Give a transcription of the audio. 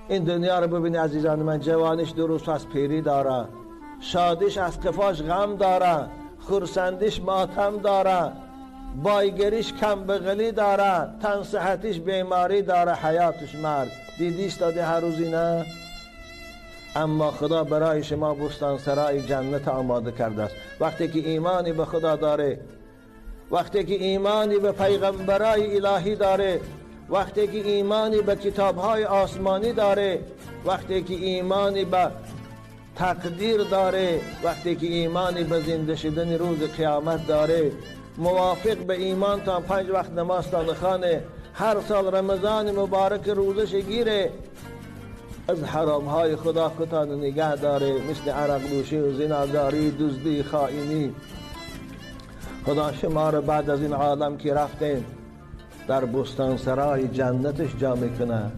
این دنیا رو ببینی عزیزان من، جوانیش 2 روز از پیری داره، شادیش از قفاش غم داره، خرسندیش ماتم داره، بایگریش کم بغلی داره، تن صحتیش بیماری داره، حیاتش مرگ. دیدیش داده هر روزی نه؟ اما خدا برای شما بستانسرای جنت آماده کرده است. وقتی که ایمانی به خدا داره، وقتی که ایمانی به پیغمبرای الهی داره، وقتی که ایمانی به کتابهای آسمانی داره، وقتی که ایمانی به تقدیر داره، وقتی که ایمانی به زنده شدن روز قیامت داره، موافق به ایمان تا 5 وقت نماز تا بخوانه، هر سال رمضان مبارک روزش گیره، از حرام های خدا کتان نگه داره، مثل عرق نوشی و زناداری، دزدی، خائنی. خدا شما رو بعد از این عالم که رفتیم در بستانسرای جنتش جا میکنه.